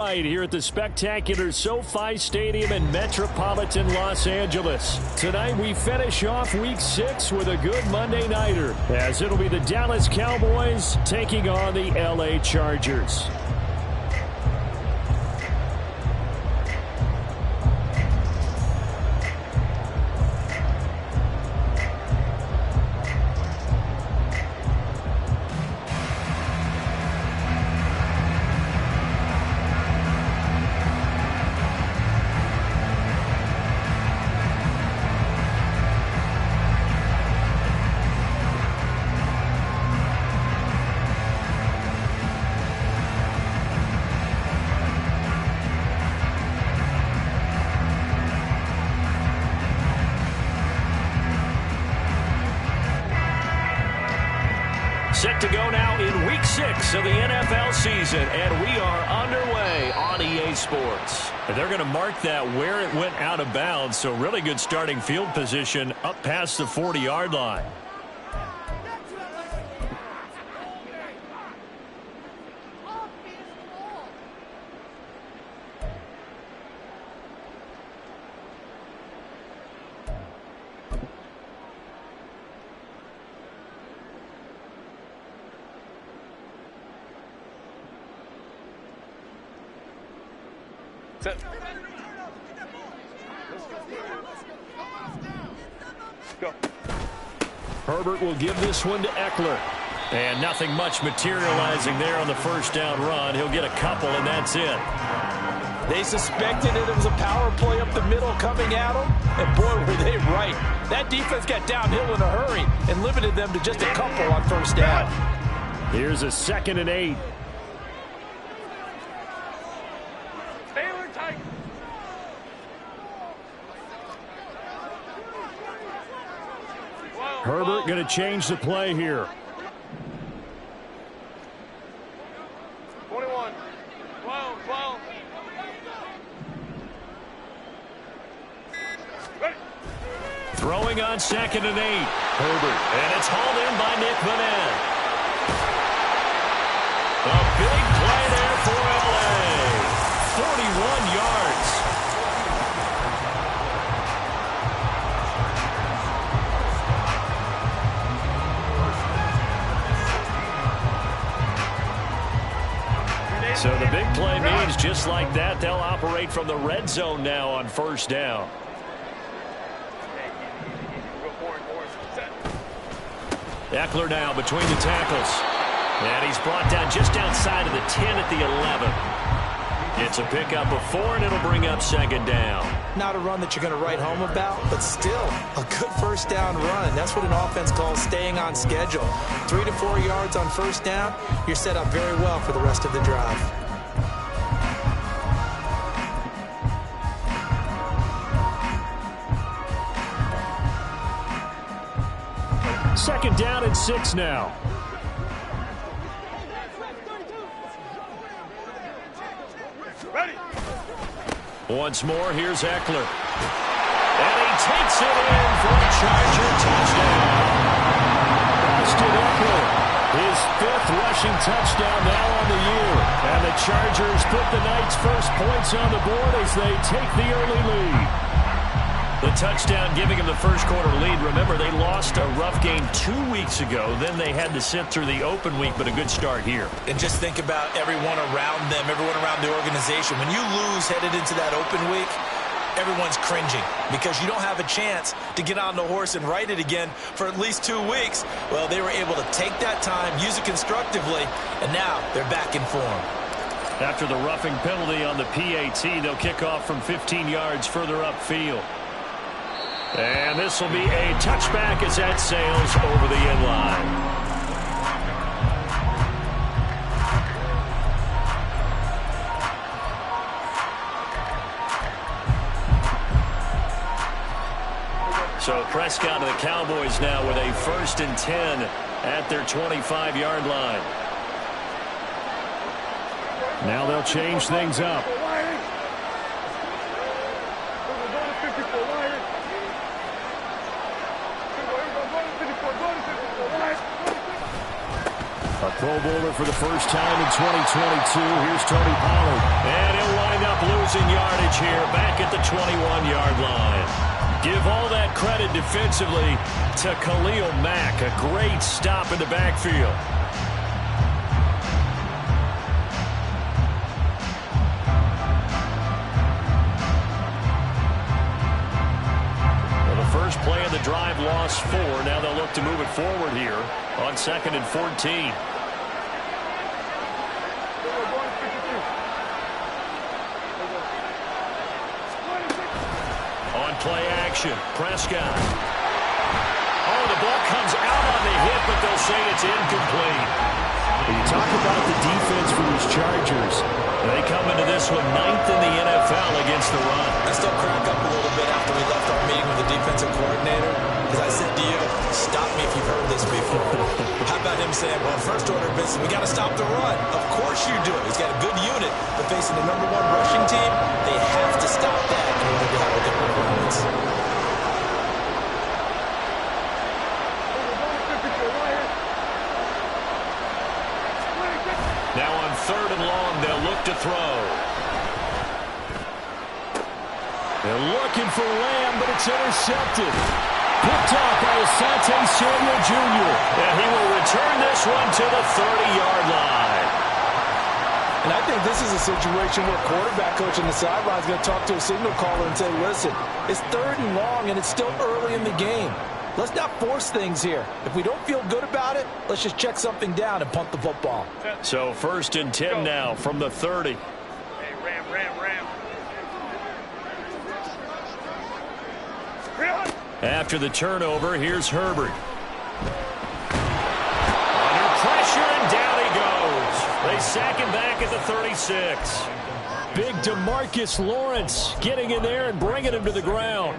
Right here at the spectacular SoFi Stadium in metropolitan Los Angeles. Tonight we finish off Week 6 with a good Monday nighter, as it'll be the Dallas Cowboys taking on the LA Chargers. Set to go now in Week 6 of the NFL season, and we are underway on EA Sports. And they're going to mark that where it went out of bounds, so really good starting field position up past the 40-yard line. Go. Herbert will give this one to Eckler. And nothing much materializing there on the first down run. He'll get a couple, and that's it. They suspected it was a power play up the middle coming at them, and boy, were they right. That defense got downhill in a hurry and limited them to just a couple on first down. Here's a 2nd and 8. Herbert going to change the play here. 21. 12. Ready. Throwing on 2nd and 8. Herbert. And it's hauled in by Nick Vanette. A big play there for LA. 41 yards. So the big play means just like that, they'll operate from the red zone now on first down. Eckler now between the tackles. And he's brought down just outside of the 10 at the 11. It's a pickup of 4, and it'll bring up 2nd down. Not a run that you're going to write home about, but still a good first down run. That's what an offense calls staying on schedule. 3 to 4 yards on first down, you're set up very well for the rest of the drive. Second down and 6 now. Ready. Once more, here's Eckler. And he takes it in for a Charger touchdown. Austin Eckler, his 5th rushing touchdown now on the year. And the Chargers put the night's first points on the board as they take the early lead. The touchdown giving him the first quarter lead. Remember, they lost a rough game 2 weeks ago. Then they had to sit through the open week, but a good start here. And just think about everyone around them, everyone around the organization. When you lose headed into that open week, everyone's cringing because you don't have a chance to get on the horse and ride it again for at least 2 weeks. Well, they were able to take that time, use it constructively, and now they're back in form. After the roughing penalty on the PAT, they'll kick off from 15 yards further upfield. And this will be a touchback as that sails over the end line. So Prescott and the Cowboys now with a 1st and 10 at their 25-yard line. Now they'll change things up. Pro Bowler for the first time in 2022. Here's Tony Pollard. And he'll wind up losing yardage here back at the 21-yard line. Give all that credit defensively to Khalil Mack. A great stop in the backfield. First play of the drive, lost 4. Now they'll look to move it forward here on 2nd and 14. On play action, Prescott. Oh, the ball comes out on the hit, but they'll say it's incomplete. When you talk about the defense for these Chargers, they come into this one 9th in the NFL against the run. I still crack up a little bit after we left our meeting with the defensive coordinator, because I said to you, stop me if you've heard this before. How about him saying, well, first order of business, we got to stop the run. Of course you do. He's got a good unit, but facing the #1 rushing team, they have to stop that in order to have a good performance. Now on 3rd and long, they'll look to throw. They're looking for Lamb, but it's intercepted. Picked off by Asante Samuel Jr. And he will return this one to the 30-yard line. And I think this is a situation where quarterback coach on the sideline is going to talk to a signal caller and say, listen, it's 3rd and long, and it's still early in the game. Let's not force things here. If we don't feel good about it, let's just check something down and punt the football. So 1st and 10 now from the 30. Hey, Ram. After the turnover, here's Herbert. Under pressure, and down he goes. They sack him back at the 36. Big DeMarcus Lawrence getting in there and bringing him to the ground.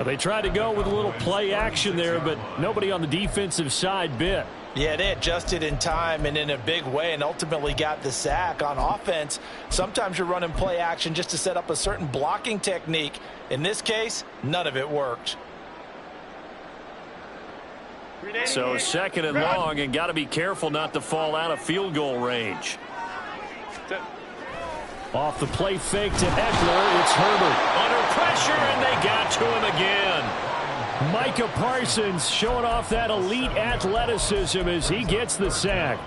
They tried to go with a little play action there, but nobody on the defensive side bit. Yeah, they adjusted in time and in a big way and ultimately got the sack. On offense, sometimes you're running play action just to set up a certain blocking technique. In this case, none of it worked. So 2nd and long, and got to be careful not to fall out of field goal range. Off the play fake to Eckler, it's Herbert. Under pressure, and they got to him again. Micah Parsons showing off that elite athleticism as he gets the sack.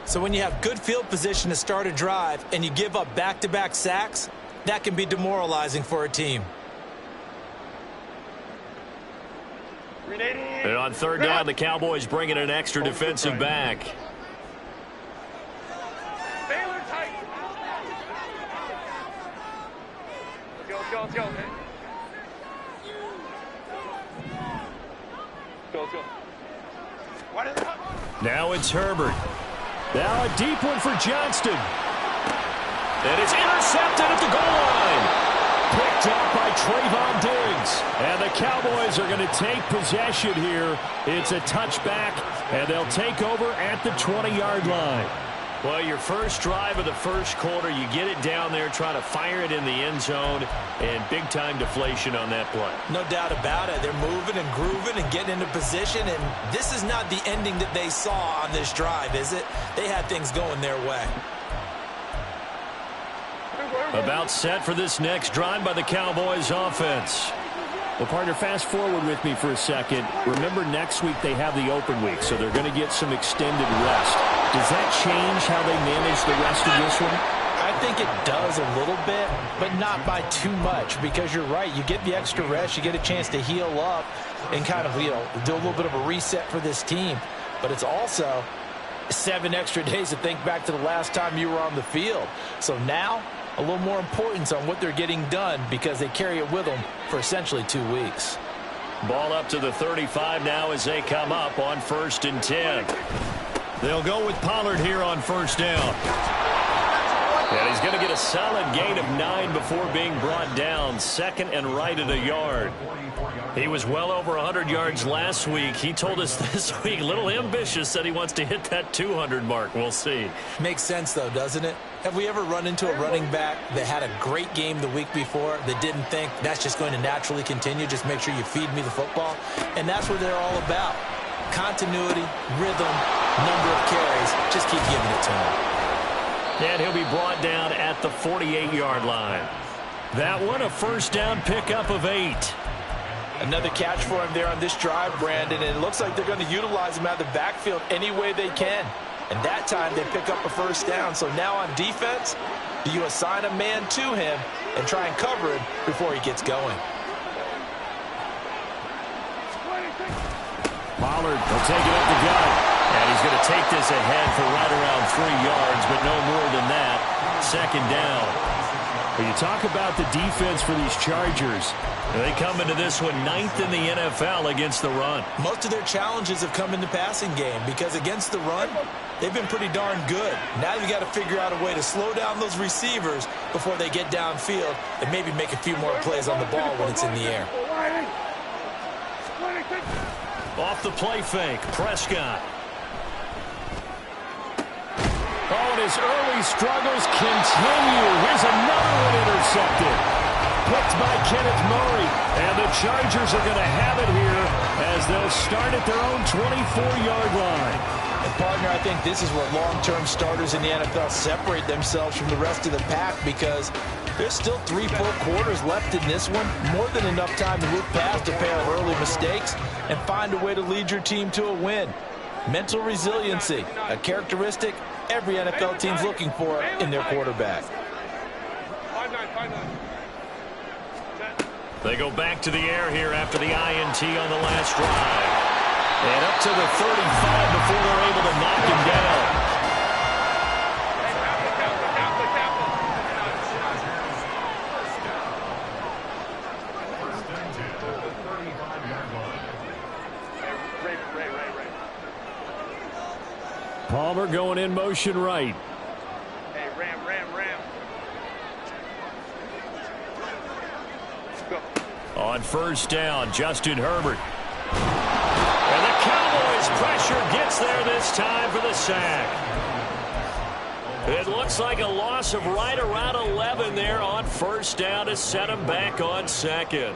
So when you have good field position to start a drive and you give up back-to-back sacks, that can be demoralizing for a team. And on 3rd down, the Cowboys bring in an extra defensive back. Let's go. Now it's Herbert. Now a deep one for Johnston. And it's intercepted at the goal line. Picked up by Trayvon Diggs. And the Cowboys are going to take possession here. It's a touchback, and they'll take over at the 20-yard line. Well, your first drive of the first quarter, you get it down there, try to fire it in the end zone, and big-time deflation on that play. No doubt about it. They're moving and grooving and getting into position, and this is not the ending that they saw on this drive, is it? They had things going their way. About set for this next drive by the Cowboys offense. Well, partner, fast forward with me for a second. Remember, next week they have the open week, so they're going to get some extended rest. Does that change how they manage the rest of this one? I think it does a little bit, but not by too much, because you're right. You get the extra rest. You get a chance to heal up and kind of, do a little bit of a reset for this team. But it's also 7 extra days to think back to the last time you were on the field. So now, a little more importance on what they're getting done because they carry it with them for essentially 2 weeks. Ball up to the 35 now as they come up on 1st and 10. They'll go with Pollard here on 1st down. And he's going to get a solid gain of 9 before being brought down. 2nd and right at a yard. He was well over 100 yards last week. He told us this week, a little ambitious, said he wants to hit that 200 mark. We'll see. Makes sense, though, doesn't it? Have we ever run into a running back that had a great game the week before that didn't think that's just going to naturally continue? Just make sure you feed me the football. And that's what they're all about. Continuity, rhythm, number of carries. Just keep giving it to him. And he'll be brought down at the 48-yard line. That one, a first down pickup of 8. Another catch for him there on this drive, Brandon, and it looks like they're going to utilize him out of the backfield any way they can. And that time they pick up a first down. So now on defense, do you assign a man to him and try and cover him before he gets going? Pollard will take it up the gut. And he's going to take this ahead for right around 3 yards, but no more than that. Second down. When you talk about the defense for these Chargers, they come into this one 9th in the NFL against the run. Most of their challenges have come in the passing game because against the run, they've been pretty darn good. Now you've got to figure out a way to slow down those receivers before they get downfield and maybe make a few more plays on the ball when it's in the air. Off the play fake, Prescott. Oh, and his early struggles continue. Here's another one intercepted. Picked by Kenneth Murray. And the Chargers are going to have it here as they'll start at their own 24-yard line. And, partner, I think this is where long-term starters in the NFL separate themselves from the rest of the pack because there's still 3 full quarters left in this one. More than enough time to move past a pair of early mistakes and find a way to lead your team to a win. Mental resiliency, a characteristic every NFL team's looking for in their quarterback. They go back to the air here after the INT on the last drive. And up to the 35 before they're able to knock him down. Palmer going in motion right. Hey, ram. Go. On first down, Justin Herbert. And the Cowboys pressure gets there this time for the sack. It looks like a loss of right around 11 there on first down to set him back on second.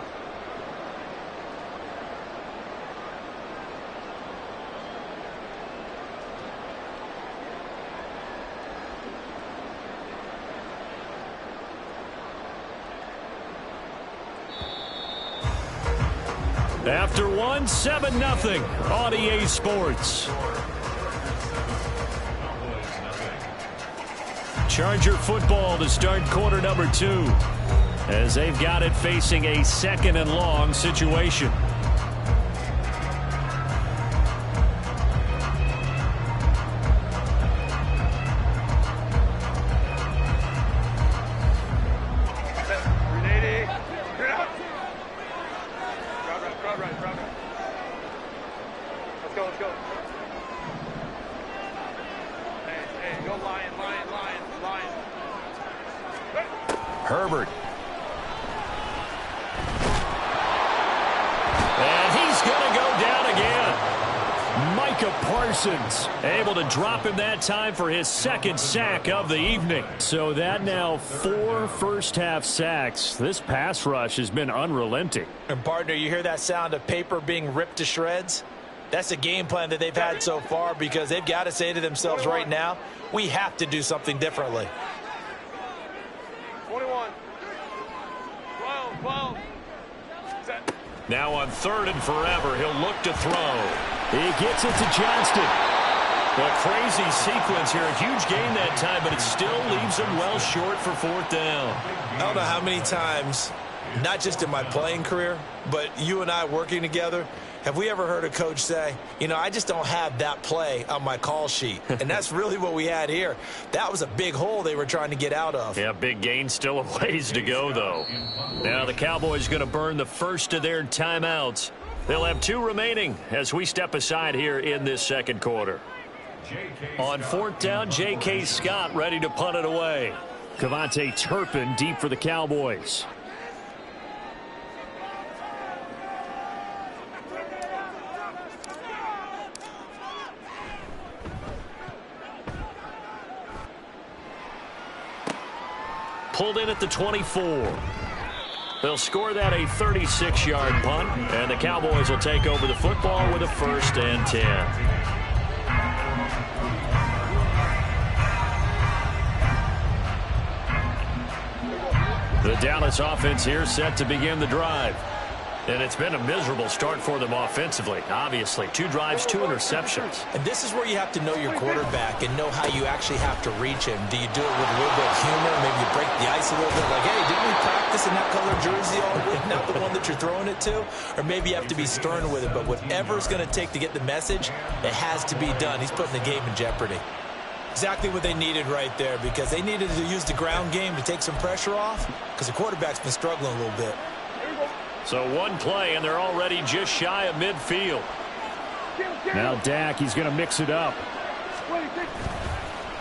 After one, 7-0 on EA Sports. Charger football to start quarter number 2 as they've got it facing a 2nd and long situation. Let's go. Hey, go Lion. Herbert. And he's going to go down again. Micah Parsons able to drop him that time for his 2nd sack of the evening. So that now 4 first-half sacks. This pass rush has been unrelenting. And, partner, you hear that sound of paper being ripped to shreds? That's the game plan that they've had so far because they've got to say to themselves right now, we have to do something differently. 21. 12. Set. Now on 3rd and forever, he'll look to throw. He gets it to Johnston. A crazy sequence here. A huge gain that time, but it still leaves him well short for 4th down. I don't know how many times, not just in my playing career, but you and I working together, have we ever heard a coach say, you know, I just don't have that play on my call sheet? And that's really what we had here. That was a big hole they were trying to get out of. Yeah, big gain, still a ways to go, though. Now the Cowboys going to burn the first of their timeouts. They'll have 2 remaining as we step aside here in this 2nd quarter. On 4th down, J.K. Scott ready to punt it away. Kevontae Turpin deep for the Cowboys. Pulled in at the 24. They'll score that a 36-yard punt, and the Cowboys will take over the football with a 1st and 10. The Dallas offense here set to begin the drive. And it's been a miserable start for them offensively. Obviously, 2 drives, 2 interceptions. And this is where you have to know your quarterback and know how you actually have to reach him. Do you do it with a little bit of humor? Maybe you break the ice a little bit like, hey, didn't we practice in that color jersey all week? Not the one that you're throwing it to? Or maybe you have to be stern with it. But whatever it's going to take to get the message, it has to be done. He's putting the game in jeopardy. Exactly what they needed right there, because they needed to use the ground game to take some pressure off, because the quarterback's been struggling a little bit. So 1 play, and they're already just shy of midfield. Now Dak, he's going to mix it up.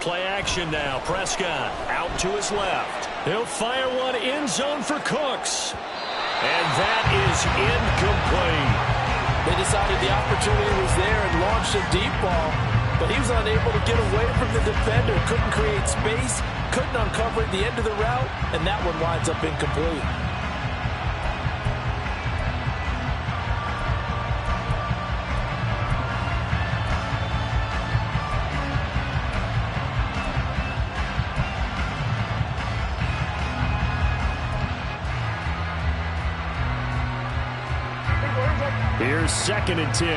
Play action now. Prescott out to his left. He'll fire one end zone for Cooks. And that is incomplete. They decided the opportunity was there and launched a deep ball, but he was unable to get away from the defender. Couldn't create space, couldn't uncover at the end of the route, and that one winds up incomplete. Here's 2nd and 10.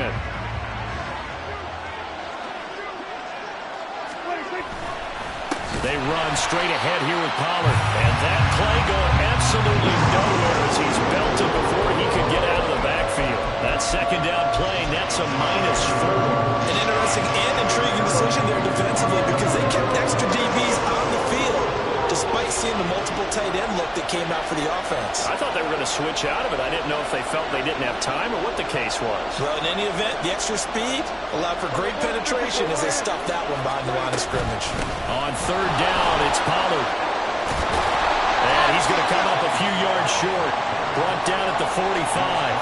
They run straight ahead here with Pollard. And that play going absolutely nowhere as he's belted before he could get out of the backfield. That 2nd down play, that's a -4. An interesting and intriguing decision there defensively, because they kept extra DBs on the field despite seeing the multiple tight end look that came out for the offense. I thought they were going to switch out of it. I didn't know if they felt they didn't have time or what the case was. Well, in any event, the extra speed allowed for great penetration as they stuffed that one behind the line of scrimmage. On 3rd down, it's Pollard. And he's going to come up a few yards short. Brought down at the 45.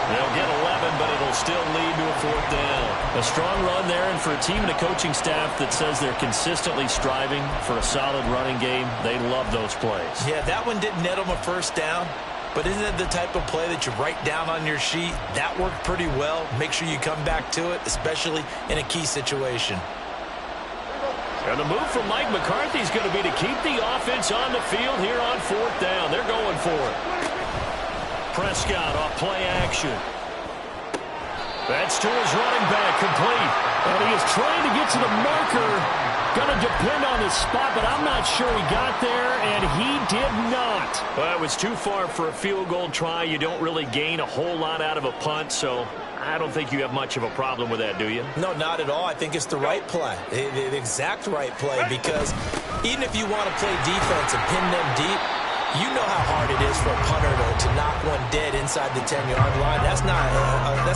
They'll get 11, but it'll still lead to a 4th down. A strong run there, and for a team and a coaching staff that says they're consistently striving for a solid running game, they love those plays. Yeah, that one didn't net them a 1st down, but isn't it the type of play that you write down on your sheet? That worked pretty well. Make sure you come back to it, especially in a key situation. And the move from Mike McCarthy is going to be to keep the offense on the field here on 4th down. They're going for it. Prescott off play action. That's to his running back, complete. And he is trying to get to the marker. Going to depend on his spot, but I'm not sure he got there, and he did not. Well, it was too far for a field goal try. You don't really gain a whole lot out of a punt, so I don't think you have much of a problem with that, do you? No, not at all. I think it's the right play, the exact right play, because even if you want to play defense and pin them deep, you know how hard it is for a punter to knock one dead inside the 10-yard line. That's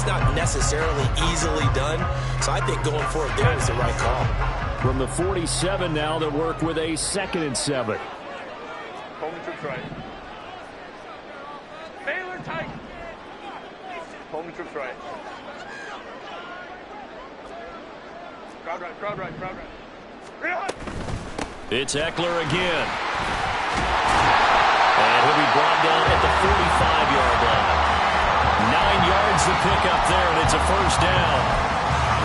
not necessarily easily done. So I think going for it there is the right call. From the 47 now, they'll work with a 2nd and 7. Coleman trips right. Baylor tight. Coleman trips right. Crowd right, crowd right, crowd right. It's Eckler again. And he'll be brought down at the 45-yard line. 9 yards to pick up there, and it's a 1st down.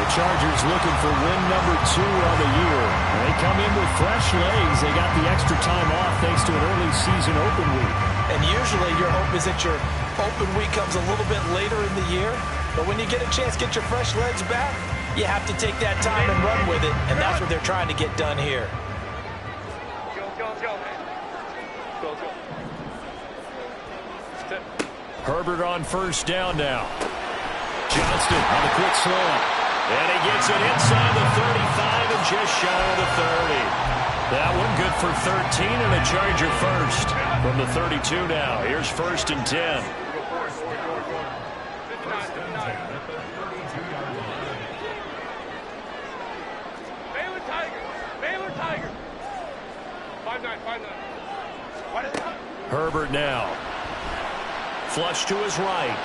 The Chargers looking for win number 2 on the year. They come in with fresh legs. They got the extra time off thanks to an early season open week. And usually your hope is that your open week comes a little bit later in the year. But when you get a chance to get your fresh legs back, you have to take that time and run with it. And that's what they're trying to get done here. Herbert on 1st down now. Johnston on the quick slant. And he gets it inside the 35 and just shy of the 30. That one good for 13 and a Charger 1st. From the 32 now, here's 1st and 10. Baylor Tigers. Baylor Tigers. 5-9. Herbert now. Flush to his right.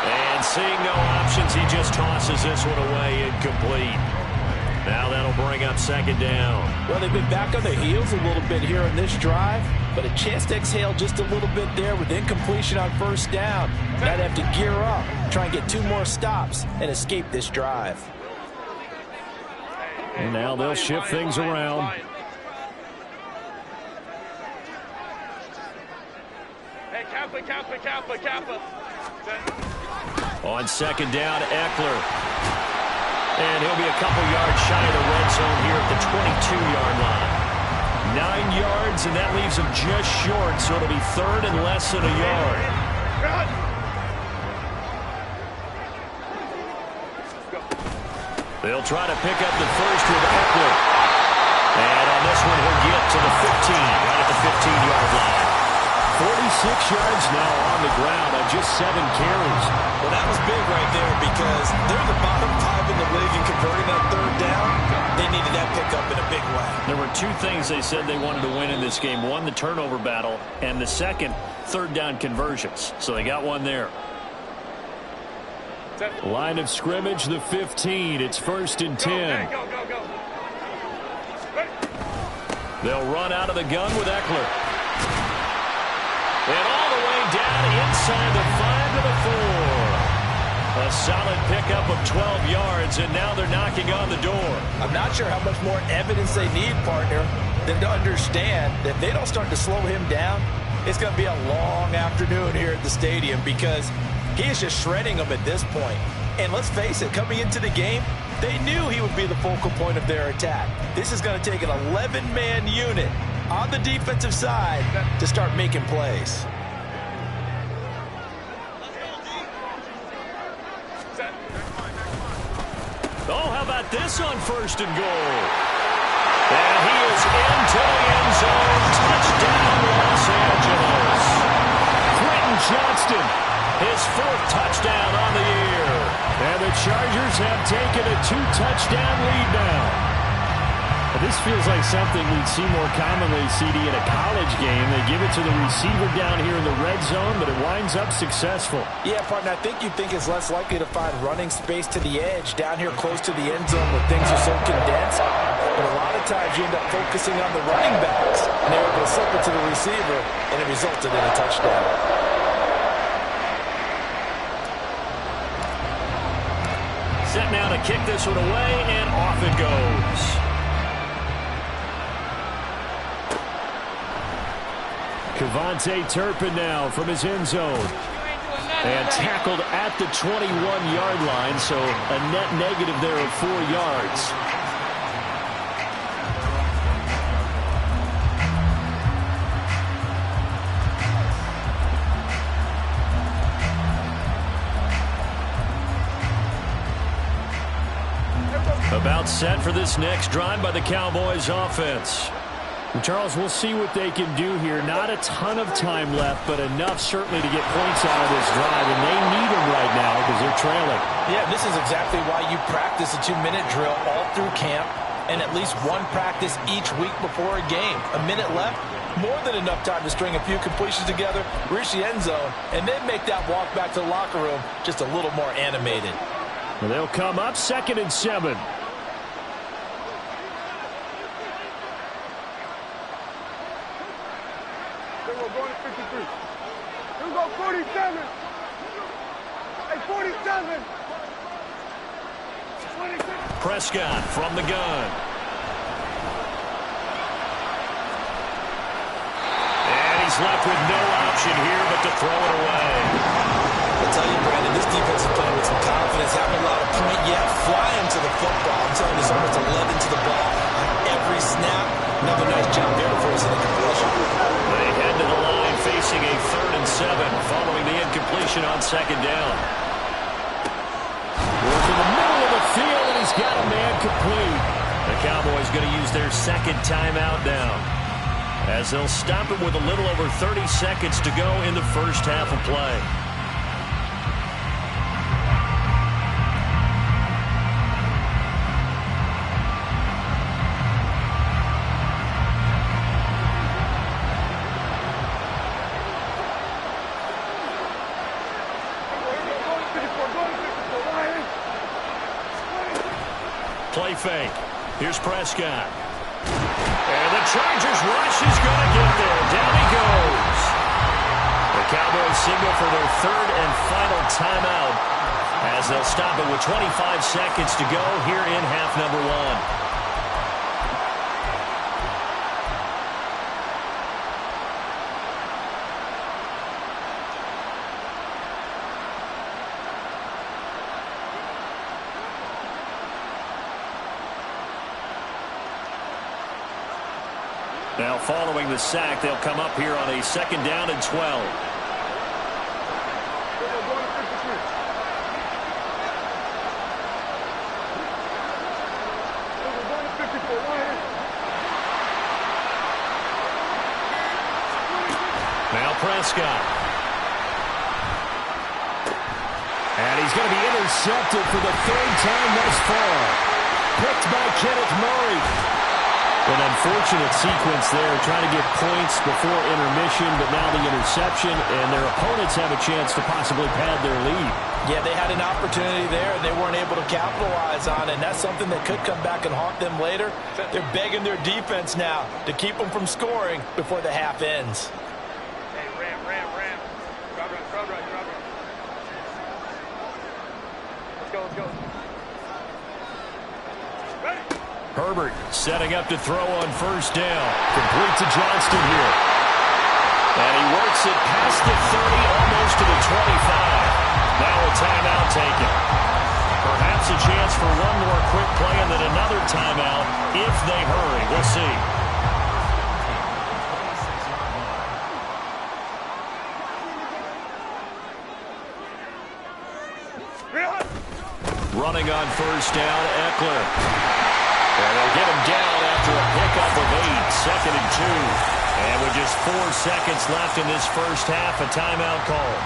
And seeing no options, he just tosses this one away incomplete. Now that'll bring up second down. Well, they've been back on their heels a little bit here in this drive, but a chance to exhale just a little bit there with incompletion on first down. Might have to gear up, try and get 2 more stops, and escape this drive. And now they'll shift things around. Hey, Kappa. On second down, Eckler. And he'll be a couple yards shy of the red zone here at the 22-yard line. 9 yards, and that leaves him just short, so it'll be third and less than a yard. They'll try to pick up the first with Eckler. And on this one, he'll get to the 15, right at the 15-yard line. 46 yards now on the ground on just 7 carries. Well, that was big right there because they're the bottom 5 in the league in converting that third down. They needed that pickup in a big way. There were 2 things they said they wanted to win in this game. One, the turnover battle, and the second, third down conversions. So they got one there. Line of scrimmage, the 15. It's 1st and 10. Go. They'll run out of the gun with Eckler. And all the way down inside the 5 to the 4. A solid pickup of 12 yards, and now they're knocking on the door. I'm not sure how much more evidence they need, partner, than to understand that if they don't start to slow him down, it's going to be a long afternoon here at the stadium because he is just shredding them at this point. And let's face it, coming into the game, they knew he would be the focal point of their attack. This is going to take an 11-man unit on the defensive side to start making plays. Oh, how about this on 1st and goal? And he is into the end zone. Touchdown, Los Angeles. Quentin Johnston, his 4th touchdown on the year. And the Chargers have taken a 2-touchdown lead now. This feels like something we'd see more commonly, CD, in a college game. They give it to the receiver down here in the red zone, but it winds up successful. Yeah, partner, I think you think it's less likely to find running space to the edge down here close to the end zone where things are so condensed. But a lot of times you end up focusing on the running backs, and they're able to slip it to the receiver, and it resulted in a touchdown. Set now to kick this one away, and off it goes. Kevontae Turpin now from his end zone. And tackled at the 21-yard line, so a net negative there of 4 yards. About set for this next drive by the Cowboys offense. And Charles, we'll see what they can do here. Not a ton of time left, but enough certainly to get points out of this drive, and they need them right now because they're trailing. Yeah, this is exactly why you practice a 2-minute drill all through camp and at least one practice each week before a game. A minute left, more than enough time to string a few completions together, reach the end zone, and then make that walk back to the locker room just a little more animated. Well, they'll come up 2nd and 7. We're going to 53. Here we go, 47. Hey, 47. 26. Prescott from the gun. And he's left with no option here but to throw it away. I'll tell you, Brandon, this defense is playing with some confidence, having a lot of point, yet flying to the football. I'm telling you, it's almost 11 to the ball on every snap. Another nice job there to force an incompletion. They head to the line facing a 3rd and 7 following the incompletion on 2nd down. Work in the middle of the field, and he's got a man complete. The Cowboys going to use their 2nd timeout now, as they'll stop it with a little over 30 seconds to go in the first half of play. Play fake. Here's Prescott. And the Chargers rush is going to get there. Down he goes. The Cowboys signal for their third and final timeout as they'll stop it with 25 seconds to go here in half number 1. Now following the sack, they'll come up here on a 2nd down and 12. Now Prescott. And he's going to be intercepted for the 3rd time thus far. Picked by Kenneth Murray. An unfortunate sequence there, trying to get points before intermission, but now the interception, and their opponents have a chance to possibly pad their lead. Yeah, they had an opportunity there, and they weren't able to capitalize on it, and that's something that could come back and haunt them later. They're begging their defense now to keep them from scoring before the half ends. Hey, ram. Drop right. Let's go. Ready? Herbert setting up to throw on 1st down. Complete to Johnston here. And he works it past the 30, almost to the 25. Now a timeout taken. Perhaps a chance for one more quick play and then another timeout if they hurry. We'll see. Running on 1st down, Eckler. And they'll get him down after a pickup of 8, 2nd and 2. And with just 4 seconds left in this first half, a timeout call.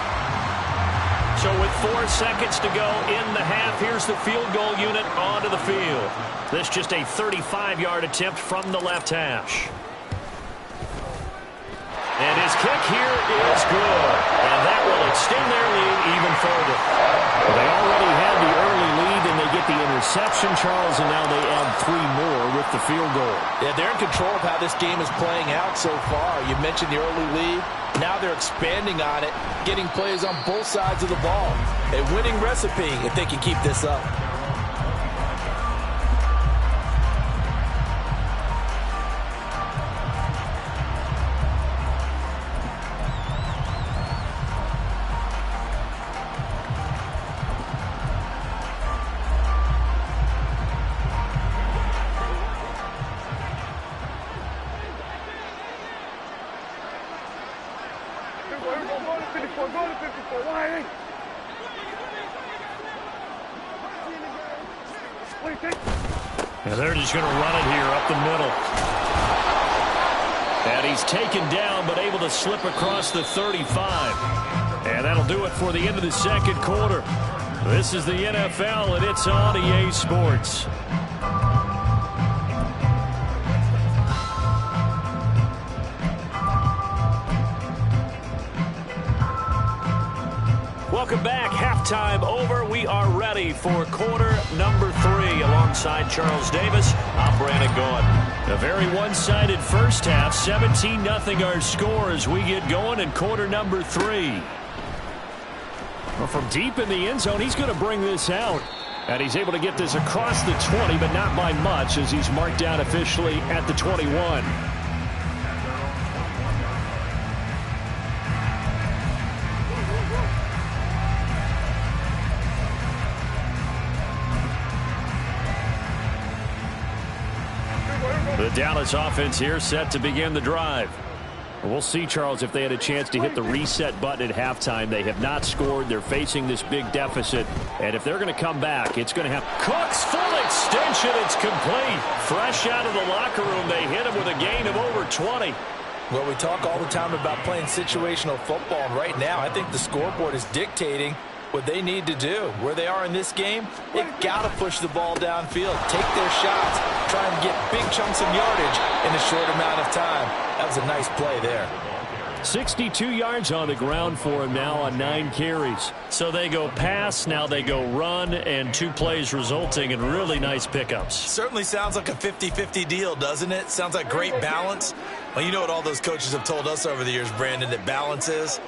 So with 4 seconds to go in the half, here's the field goal unit onto the field. This just a 35-yard attempt from the left hash. And his kick here is good. And that will extend their lead even further. Well, they already had the early lead, and they get the interception, Charles, and now they add 3 more with the field goal. Yeah, they're in control of how this game is playing out so far. You mentioned the early lead. Now they're expanding on it, getting plays on both sides of the ball. A winning recipe if they can keep this up. And they're just going to run it here up the middle. And he's taken down, but able to slip across the 35. And that'll do it for the end of the 2nd quarter. This is the NFL, and it's on EA Sports. Welcome back. Halftime over. We are ready for quarter number 3. Alongside Charles Davis, I'm Brandon Gaudin. A very one-sided first half. 17-0 our score as we get going in quarter number 3. Well, from deep in the end zone, he's going to bring this out. And he's able to get this across the 20, but not by much as he's marked down officially at the 21. The Dallas offense here set to begin the drive. We'll see, Charles, if they had a chance to hit the reset button at halftime. They have not scored. They're facing this big deficit. And if they're going to come back, it's going to have Cooks full extension. It's complete. Fresh out of the locker room, they hit him with a gain of over 20. Well, we talk all the time about playing situational football. And right now, I think the scoreboard is dictating what they need to do. Where they are in this game, they've got to push the ball downfield, take their shots, try and get big chunks of yardage in a short amount of time. That was a nice play there. 62 yards on the ground for him now on 9 carries. So they go pass, now they go run, and 2 plays resulting in really nice pickups. Certainly sounds like a 50-50 deal, doesn't it? Sounds like great balance. Well, you know what all those coaches have told us over the years, Brandon, that balance is?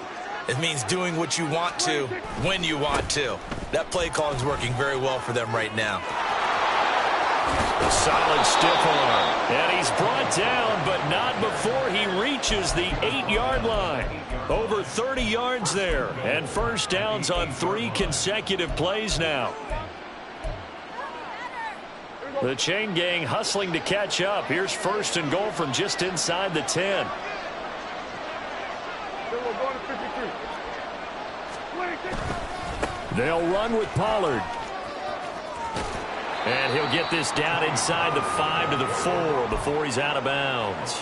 It means doing what you want to when you want to. That play calling is working very well for them right now. A solid stiff arm. And he's brought down, but not before he reaches the 8-yard line. Over 30 yards there. And first downs on 3 consecutive plays now. The chain gang hustling to catch up. Here's first and goal from just inside the 10. They'll run with Pollard. And he'll get this down inside the 5 to the 4 before he's out of bounds.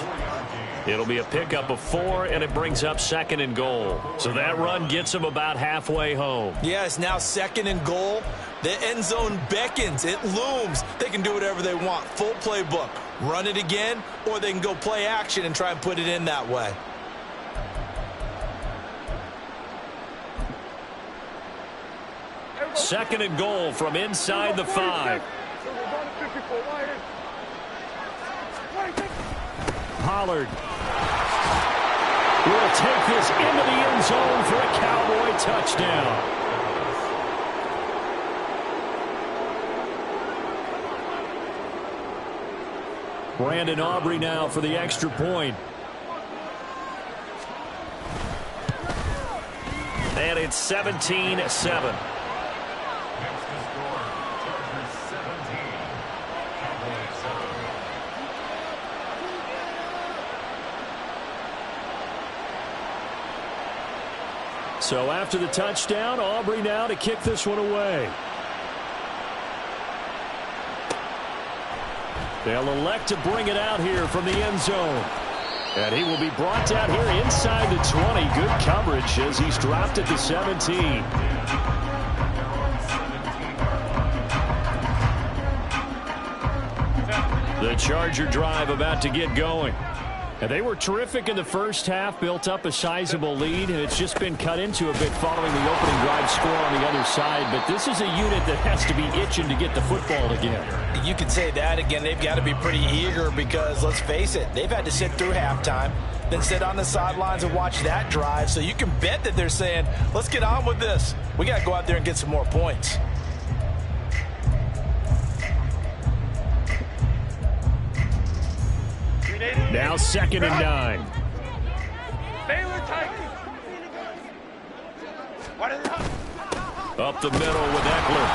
It'll be a pickup of 4, and it brings up second and goal. So that run gets him about halfway home. Yeah, it's now second and goal. The end zone beckons. It looms. They can do whatever they want. Full playbook. Run it again, or they can go play action and try and put it in that way. Second and goal from inside the 5. Pollard will take this into the end zone for a Cowboy touchdown. Brandon Aubrey now for the extra point. And it's 17-7. So after the touchdown, Aubrey now to kick this one away. They'll elect to bring it out here from the end zone. And he will be brought down here inside the 20. Good coverage as he's dropped at the 17. The Charger drive about to get going. And they were terrific in the first half, built up a sizable lead, and it's just been cut into a bit following the opening drive score on the other side. But this is a unit that has to be itching to get the football again. You could say that again. They've got to be pretty eager because, let's face it, they've had to sit through halftime, then sit on the sidelines and watch that drive. So you can bet that they're saying, let's get on with this. We got to go out there and get some more points. Now second and 9. Baylor Tigers. Up the middle with Eckler.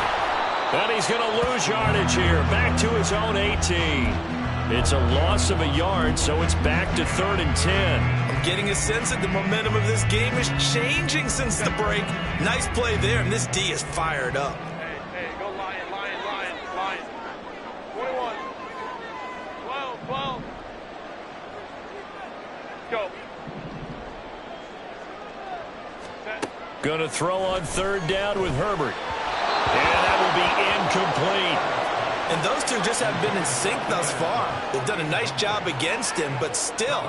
And he's going to lose yardage here. Back to his own 18. It's a loss of a yard, so it's back to 3rd and 10. I'm getting a sense that the momentum of this game is changing since the break. Nice play there, and this D is fired up. Hey, go Lion, Lion, Lion, Lion. 21. 12, 12. Go. Going to throw on 3rd down with Herbert. And that will be incomplete. And those two just haven't been in sync thus far. They've done a nice job against him, but still,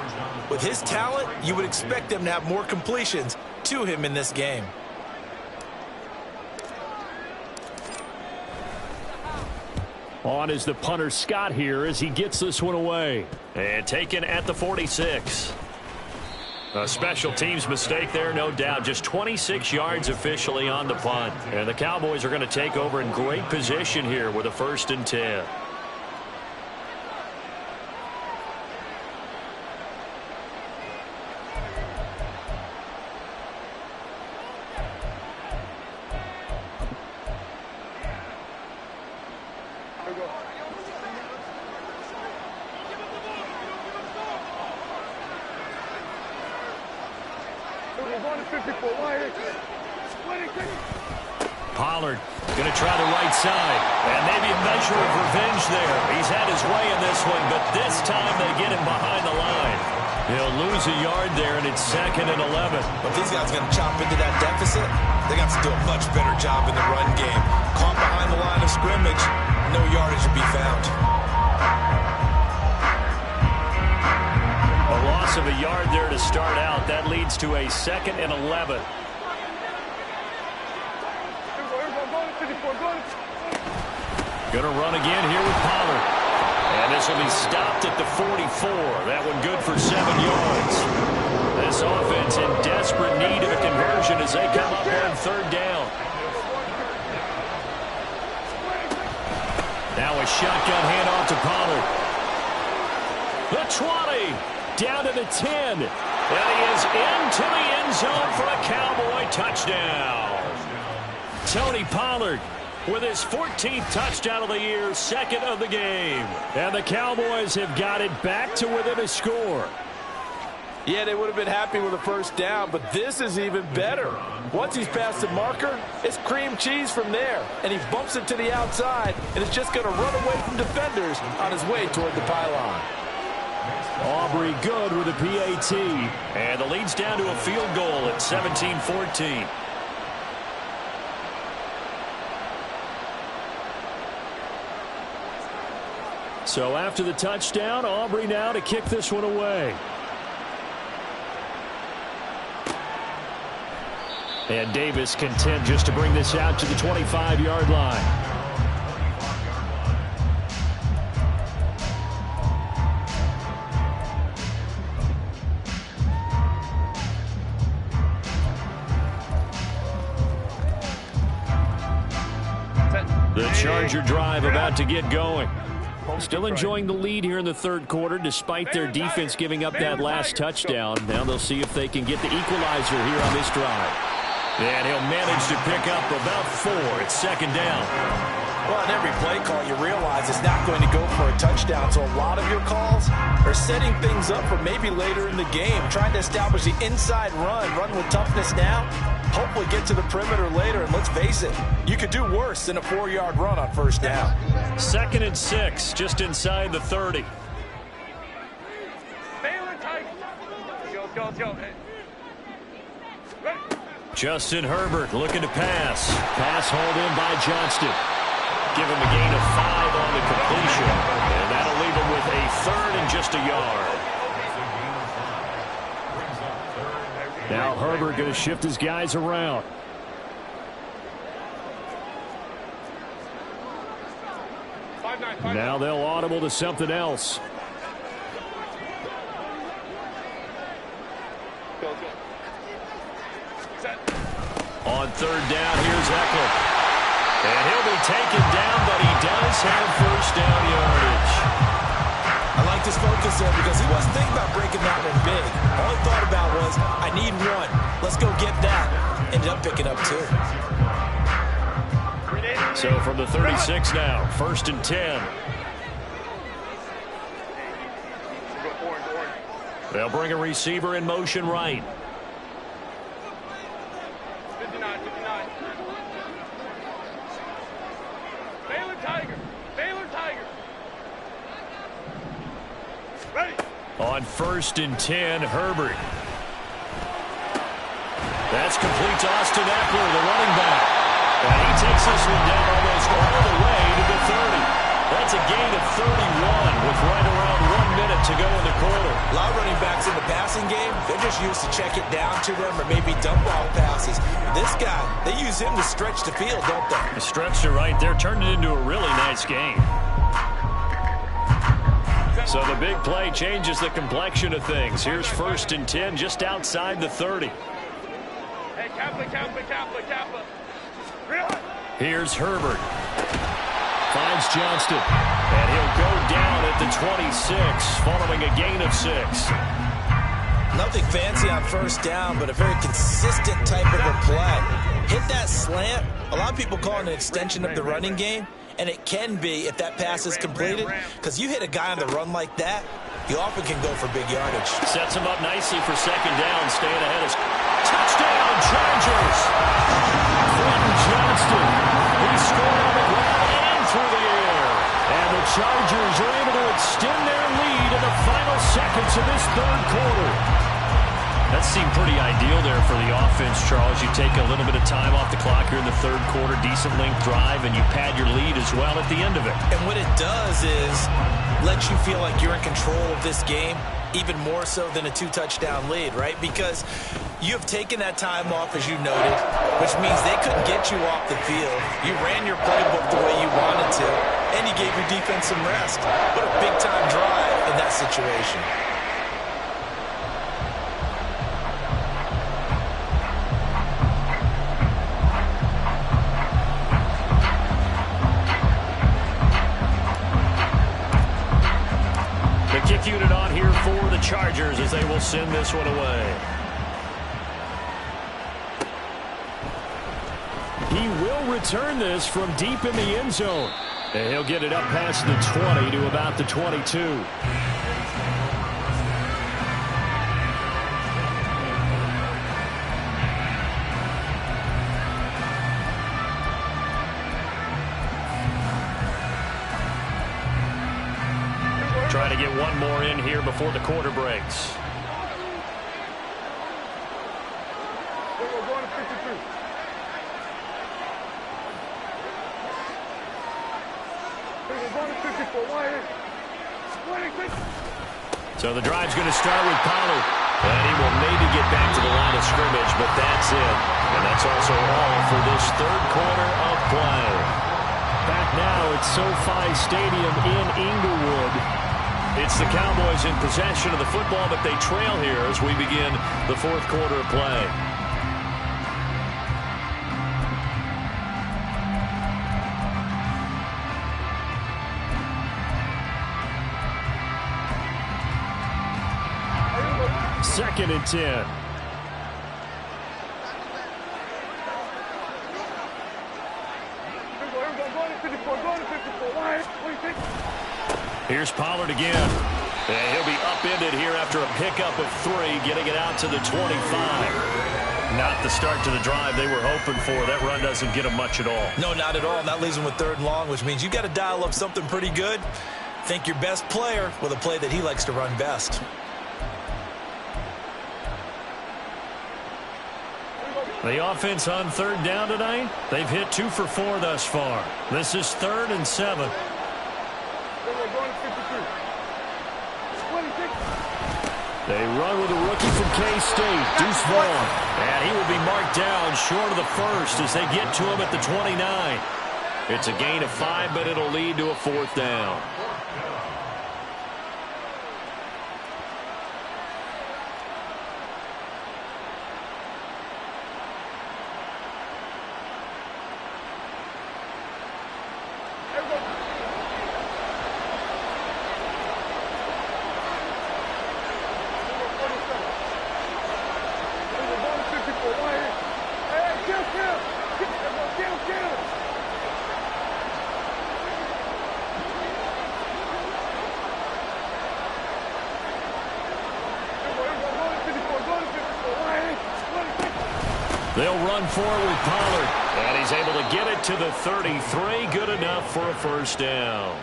with his talent, you would expect them to have more completions to him in this game. On is the punter Scott here as he gets this one away. And taken at the 46. A special teams mistake there, no doubt. Just 26 yards officially on the punt. And the Cowboys are going to take over in great position here with a 1st and 10. Pollard going to try the right side. And maybe a measure of revenge there. He's had his way in this one, but this time they get him behind the line. He'll lose a yard there, and it's 2nd and 11. But these guys are going to chop into that deficit. They got to do a much better job in the run game. Caught behind the line of scrimmage, no yardage to be found. A loss loss of a yard there to start out. That leads to a 2nd and 11. Going to run again here with Pollard. And this will be stopped at the 44. That one good for 7 yards. This offense in desperate need of a conversion as they come up on 3rd down. Now a shotgun handoff to Pollard. The 20. Down to the 10. And he is into the end zone for a Cowboy touchdown. Tony Pollard with his 14th touchdown of the year, 2nd of the game. And the Cowboys have got it back to within a score. Yeah, they would have been happy with a 1st down, but this is even better. Once he's past the marker, it's cream cheese from there. And he bumps it to the outside, and is just going to run away from defenders on his way toward the pylon. Aubrey good with a PAT. And the lead's down to a field goal at 17-14. So after the touchdown, Aubrey now to kick this one away. And Davis content just to bring this out to the 25-yard line. The Charger drive about to get going. Still enjoying the lead here in the 3rd quarter despite their defense giving up that last touchdown. Now they'll see if they can get the equalizer here on this drive. And he'll manage to pick up about 4. It's 2nd down. Well, on every play call, you realize it's not going to go for a touchdown. So a lot of your calls are setting things up for maybe later in the game, trying to establish the inside run with toughness now, hopefully get to the perimeter later. And let's face it, you could do worse than a 4-yard run on 1st down. 2nd and 6, just inside the 30. Justin Herbert looking to pass. Pass hauled in by Johnston. Give him a gain of 5 on the completion. And that'll leave him with a 3rd and just a yard. Now Herbert going to shift his guys around. Now they'll audible to something else. On 3rd down, here's Eckler. And he'll be taken down, but he does have 1st down yardage. I like this focus there because he wasn't thinking about breaking that one big. All he thought about was, I need 1. Let's go get that. Ended up picking up 2. So from the 36 now, 1st and 10. They'll bring a receiver in motion right. 59. Baylor Tiger. Ready. On 1st and 10, Herbert. That's complete to Austin Eckler, the running back. And he takes this one down almost all the way to the 30. That's a gain of 31 with right around 1 minute to go in the quarter. A lot of running backs in the passing game, they're just used to check it down to them or maybe dump off passes. This guy, they use him to stretch the field, don't they? The stretch to right there turned it into a really nice game. So the big play changes the complexion of things. Here's 1st and 10 just outside the 30. Hey, Kaplan. Here's Herbert. Finds Johnston. And he'll go down at the 26 following a gain of 6. Nothing fancy on 1st down, but a very consistent type of a play. Hit that slant. A lot of people call it an extension of the running game, and it can be if that pass is completed, because you hit a guy on the run like that, you often can go for big yardage. Sets him up nicely for 2nd down, staying ahead of touchdown Chargers. Quentin Johnston. He scored on the ground and through the air. And the Chargers are able to extend their lead in the final seconds of this 3rd quarter. That seemed pretty ideal there for the offense, Charles. You take a little bit of time off the clock here in the 3rd quarter, decent length drive, and you pad your lead as well at the end of it. And what it does is let you feel like you're in control of this game. even more so than a 2-touchdown lead, right? Because you have taken that time off, as you noted, which means they couldn't get you off the field. You ran your playbook the way you wanted to, and you gave your defense some rest. What a big-time drive in that situation. The kick unit on here for the Chargers as they will send this one away. He will return this from deep in the end zone. And he'll get it up past the 20 to about the 22. Try to get one more in here before the quarter breaks. We're going to 53. We're going to 54. So the drive's going to start with Pollard. And he will maybe get back to the line of scrimmage, but that's it. And that's also all for this third quarter of play. Back now at SoFi Stadium in Inglewood. It's the Cowboys in possession of the football, but they trail here as we begin the fourth quarter of play. Second and 10. Here's Pollard again. And he'll be upended here after a pickup of 3, getting it out to the 25. Not the start to the drive they were hoping for. That run doesn't get them much at all. No, not at all. And that leaves them with 3rd and long, which means you've got to dial up something pretty good. Think your best player with a play that he likes to run best. The offense on 3rd down tonight, they've hit 2 for 4 thus far. This is 3rd and 7. They run with a rookie from K-State, Deuce Vaughn. And he will be marked down short of the first as they get to him at the 29. It's a gain of 5, but it'll lead to a 4th down. They'll run forward with Pollard. And he's able to get it to the 33. Good enough for a 1st down.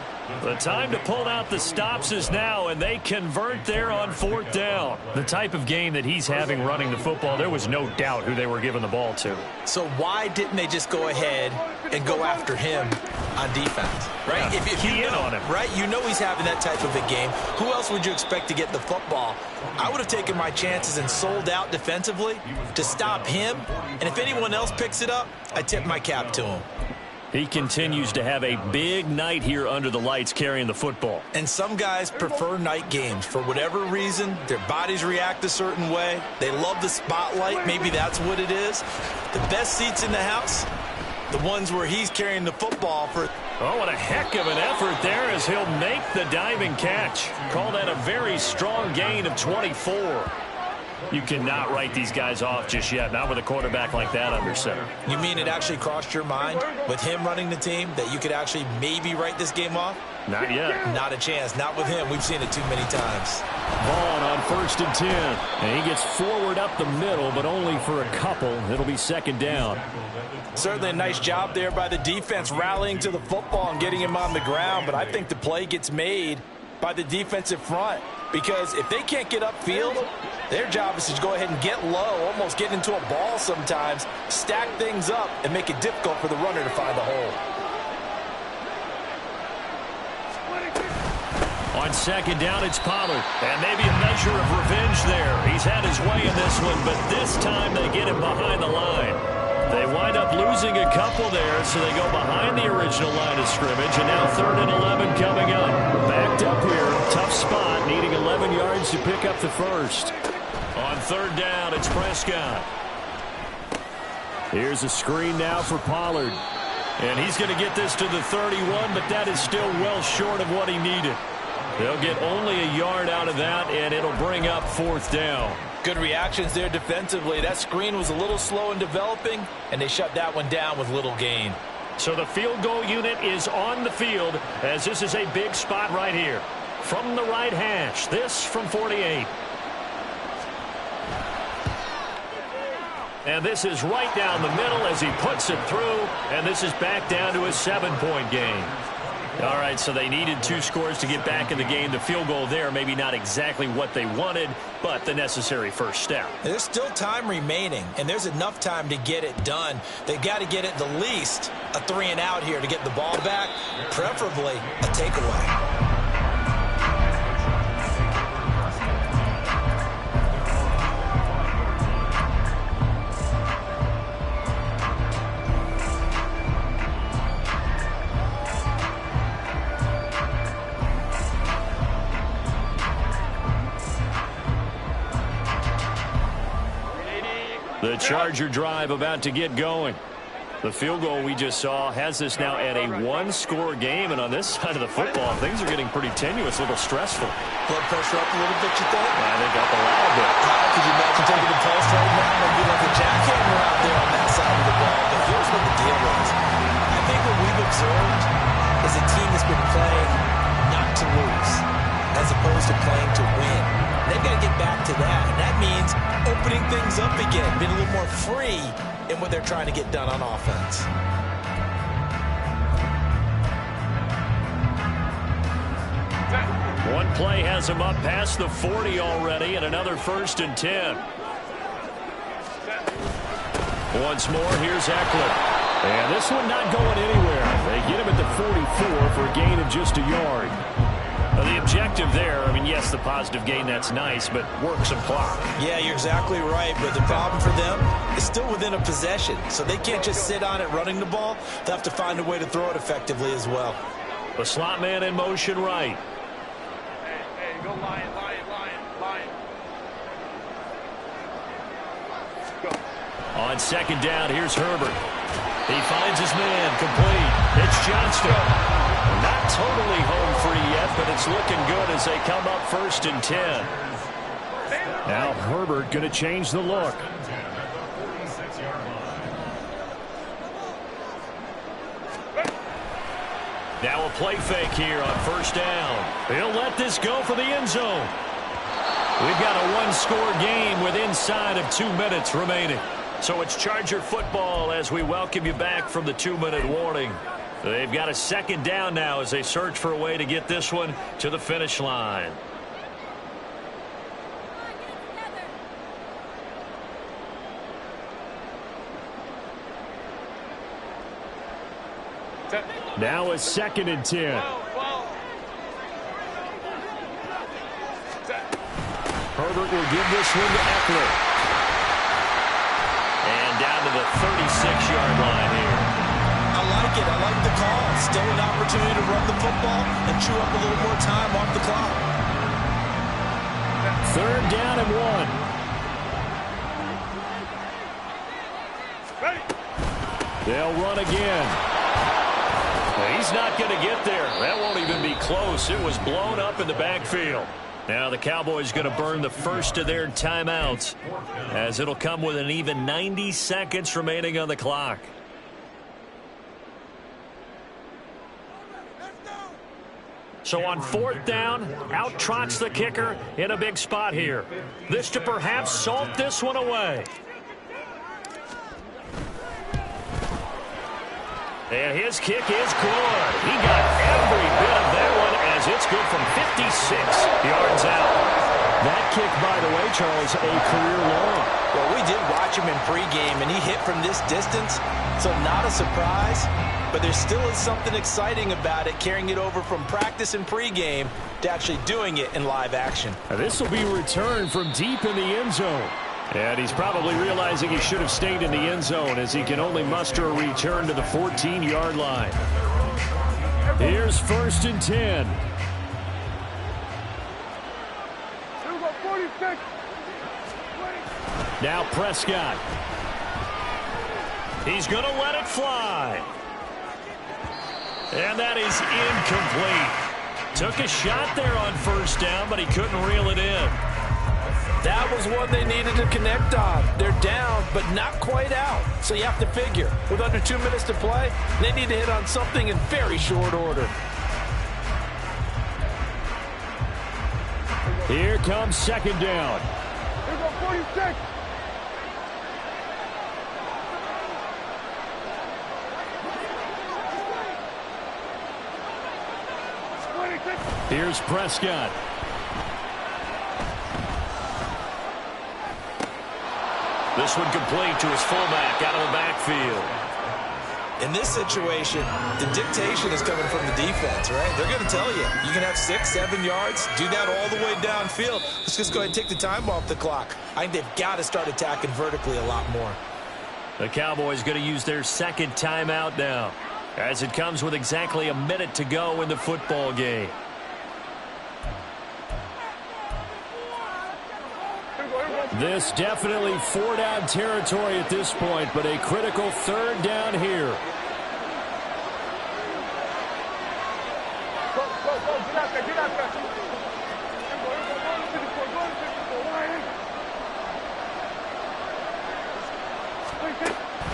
The time to pull out the stops is now, and they convert there on 4th down. The type of game that he's having running the football, there was no doubt who they were giving the ball to. So why didn't they just go ahead and go after him on defense, right? Yeah, if you know, on him. right? You know he's having that type of a game. Who else would you expect to get the football? I would have taken my chances and sold out defensively to stop him. And if anyone else picks it up, I tip my cap to him. He continues to have a big night here under the lights carrying the football. And some guys prefer night games. For whatever reason, their bodies react a certain way. They love the spotlight. Maybe that's what it is. The best seats in the house, the ones where he's carrying the football for. Oh, what a heck of an effort there as he'll make the diving catch. Call that a very strong gain of 24. You cannot write these guys off just yet, not with a quarterback like that under center. You mean it actually crossed your mind with him running the team that you could actually maybe write this game off? Not yet. Not a chance. Not with him. We've seen it too many times. Vaughn on 1st and 10. And he gets forward up the middle, but only for a couple. It'll be 2nd down. Certainly a nice job there by the defense rallying to the football and getting him on the ground, but I think the play gets made by the defensive front because if they can't get upfield, their job is to go ahead and get low, almost get into a ball sometimes, stack things up, and make it difficult for the runner to find a hole. On On second down, it's Pollard. And maybe a measure of revenge there. He's had his way in this one, but this time they get him behind the line. They wind up losing a couple there, so they go behind the original line of scrimmage, and now 3rd and 11 coming up. Backed up here, tough spot, needing 11 yards to pick up the first. On 3rd down, it's Prescott. Here's a screen now for Pollard. And he's going to get this to the 31, but that is still well short of what he needed. They'll get only a yard out of that, and it'll bring up 4th down. Good reactions there defensively. That screen was a little slow in developing, and they shut that one down with little gain. So the field goal unit is on the field, as this is a big spot right here. From the right hash, this from 48. And this is right down the middle as he puts it through, and this is back down to a 7-point game. All right, so they needed 2 scores to get back in the game. The field goal there, maybe not exactly what they wanted, but the necessary first step. There's still time remaining, and there's enough time to get it done. They've got to get at the least a 3-and-out here to get the ball back, preferably a takeaway. The Charger drive about to get going. The field goal we just saw has this now at a 1-score game, and on this side of the football, things are getting pretty tenuous, a little stressful. Blood pressure up a little bit, you think? I think up a little bit. Could you imagine taking the pulse right now? Maybe like a jackhammer out there on that side of the ball. But here's what the deal is. I think what we've observed is a team that's been playing not to lose, as opposed to playing to win. They've got to get back to that, and that means opening things up again, being a little more free in what they're trying to get done on offense. One play has him up past the 40 already, and another 1st and 10. Once more, here's Eckler. And this one not going anywhere. They get him at the 44 for a gain of just a yard. The objective there, I mean, yes, the positive gain, that's nice, but work some clock. Yeah, you're exactly right, but the problem for them is still within a possession, so they can't just sit on it running the ball. They'll have to find a way to throw it effectively as well. The slot man in motion right. Hey, go Lion. Go. On second down, here's Herbert. He finds his man, complete. It's Johnston. Not totally home free yet, but it's looking good as they come up 1st and 10. Now Herbert going to change the look. Now a play fake here on 1st down. He'll let this go for the end zone. We've got a 1-score game with inside of 2 minutes remaining. So it's Charger football as we welcome you back from the 2-minute warning. They've got a 2nd down now as they search for a way to get this one to the finish line. Now a 2nd and 10. Herbert will give this one to Eckler. And down to the 36-yard line here. I like it. I like the call. Still an opportunity to run the football and chew up a little more time off the clock. 3rd down and 1. They'll run again. He's not going to get there. That won't even be close. It was blown up in the backfield. Now the Cowboys going to burn the first of their timeouts, as it'll come with an even 90 seconds remaining on the clock. So on 4th down, out trots the kicker in a big spot here. This to perhaps salt this one away. And his kick is good. He got every bit of that one as it's good from 56 yards out. That kick, by the way, Charles, a career long. Well, we did watch him in pregame, and he hit from this distance, so not a surprise. But there still is something exciting about it, carrying it over from practice and pregame to actually doing it in live action. This will be returned from deep in the end zone. And he's probably realizing he should have stayed in the end zone as he can only muster a return to the 14-yard line. Here's 1st and 10. Now Prescott. He's going to let it fly. And that is incomplete. Took a shot there on 1st down, but he couldn't reel it in. That was one they needed to connect on. They're down, but not quite out. So you have to figure, with under 2 minutes to play, they need to hit on something in very short order. Here comes 2nd down. Here go 46. Here's Prescott. This one complete to his fullback out of the backfield. In this situation, the dictation is coming from the defense, right? They're going to tell you, you can have 6, 7 yards, do that all the way downfield. Let's just go ahead and take the time off the clock. I think they've got to start attacking vertically a lot more. The Cowboys going to use their 2nd timeout now, as it comes with exactly a minute to go in the football game. This definitely 4-down territory at this point, but a critical 3rd down here. Go, get out there, get out there.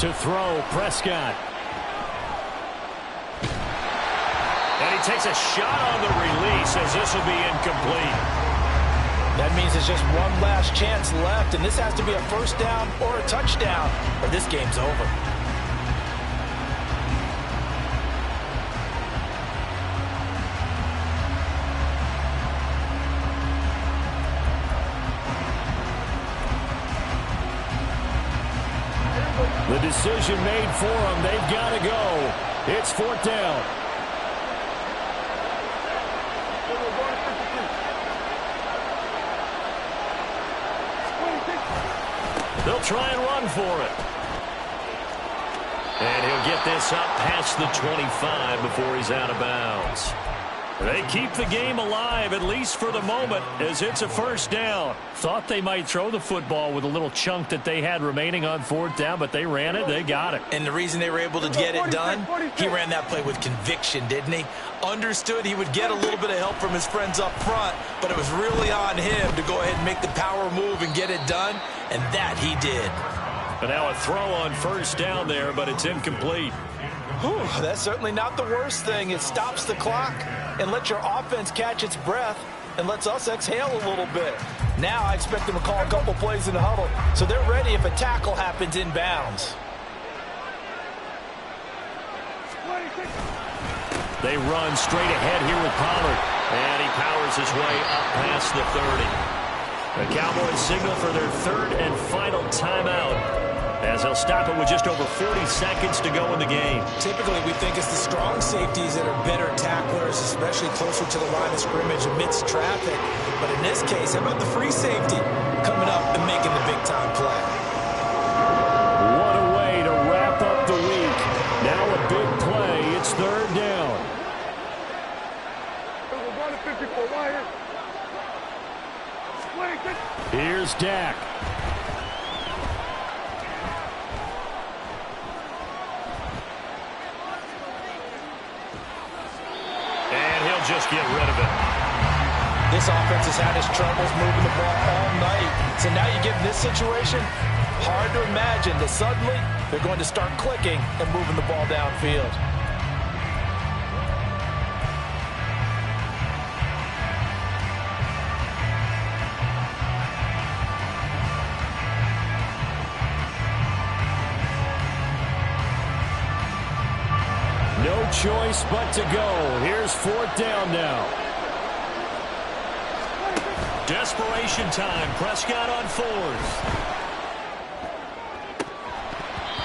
To throw, Prescott. And he takes a shot on the release as this will be incomplete. That means there's just one last chance left, and this has to be a 1st down or a touchdown, or this game's over. The decision made for them. They've got to go. It's 4th down. They'll try and run for it. And he'll get this up past the 25 before he's out of bounds. They keep the game alive, at least for the moment, as it's a 1st down. Thought they might throw the football with a little chunk that they had remaining on 4th down, but they ran it, they got it. And the reason they were able to get it done, he ran that play with conviction, didn't he? Understood he would get a little bit of help from his friends up front, but it was really on him to go ahead and make the power move and get it done, and that he did. But now a throw on 1st down there, but it's incomplete. Whew, that's certainly not the worst thing. It stops the clock and lets your offense catch its breath and lets us exhale a little bit. Now I expect them to call a couple plays in the huddle, so they're ready if a tackle happens inbounds. They run straight ahead here with Pollard, and he powers his way up past the 30. The Cowboys signal for their 3rd and final timeout, as they'll stop it with just over 40 seconds to go in the game. Typically, we think it's the strong safeties that are better tacklers, especially closer to the line of scrimmage amidst traffic. But in this case, how about the free safety coming up and making the big-time play? What a way to wrap up the week. Now a big play. It's 3rd down. Here's Dak. And he'll just get rid of it. This offense has had its troubles moving the ball all night. So now you get in this situation, hard to imagine that suddenly they're going to start clicking and moving the ball downfield. No choice but to go. Here's 4th down now. Desperation time. Prescott on fourth.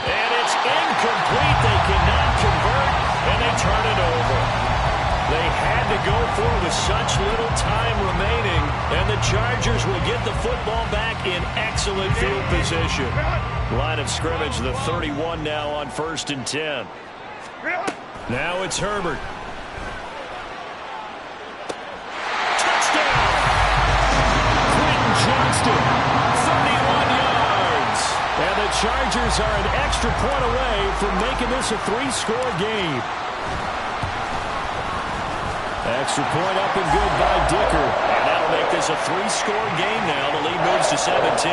And it's incomplete. They cannot convert, and they turn it over. They had to go for it with such little time remaining, and the Chargers will get the football back in excellent field position. Line of scrimmage, the 31 now on 1st and 10. Now it's Herbert. Touchdown! Quentin Johnston, 31 yards. And the Chargers are an extra point away from making this a 3-score game. Extra point up and good by Dicker. And that'll make this a 3-score game now. The lead moves to 17.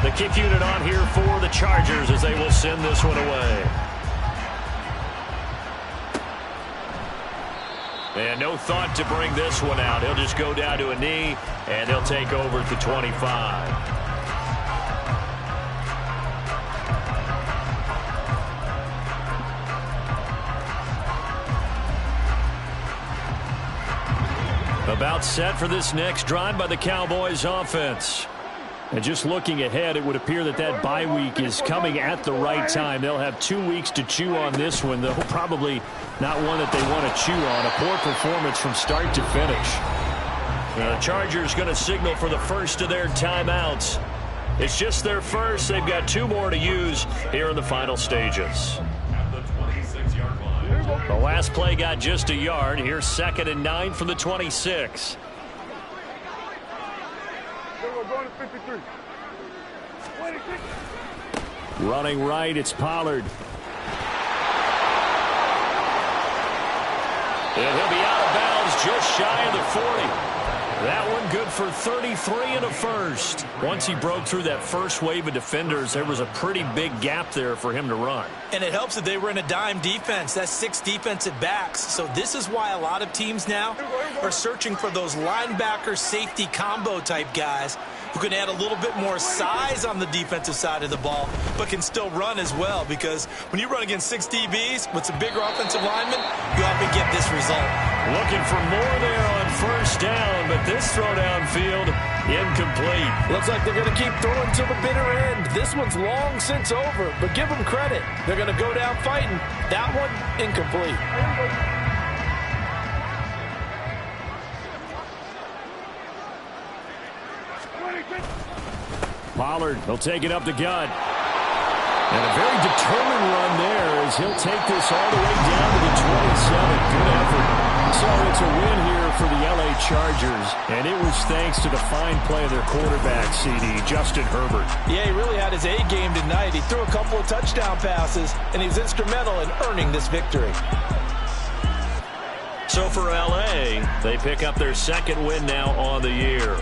The kick unit on here for the Chargers as they will send this one away. And no thought to bring this one out. He'll just go down to a knee, and he'll take over at the 25. About set for this next drive by the Cowboys offense. And just looking ahead, it would appear that that bye week is coming at the right time. They'll have 2 weeks to chew on this one, though probably not one that they want to chew on. A poor performance from start to finish. The Chargers going to signal for the first of their timeouts. It's just their first. They've got 2 more to use here in the final stages. The last play got just a yard. Here's 2nd and 9 from the 26. Going to 53. Running right, it's Pollard. And he'll be out of bounds just shy of the 40. That one good for 33 and a first. Once he broke through that first wave of defenders, there was a pretty big gap there for him to run. And it helps that they were in a dime defense. That's 6 defensive backs. So this is why a lot of teams now are searching for those linebacker safety combo type guys who can add a little bit more size on the defensive side of the ball, but can still run as well, because when you run against 6 DBs with some bigger offensive linemen, you often get this result. Looking for more there on first down, but this throw downfield incomplete. Looks like they're going to keep throwing to the bitter end. This one's long since over, but give them credit. They're going to go down fighting. That one, incomplete. Pollard, he'll take it up the gut. And a very determined run there as he'll take this all the way down to the 27. Good effort. So it's a win here for the L.A. Chargers, and it was thanks to the fine play of their quarterback, CD, Justin Herbert. Yeah, he really had his A game tonight. He threw a couple of touchdown passes, and he was instrumental in earning this victory. So for L.A., they pick up their 2nd win now on the year.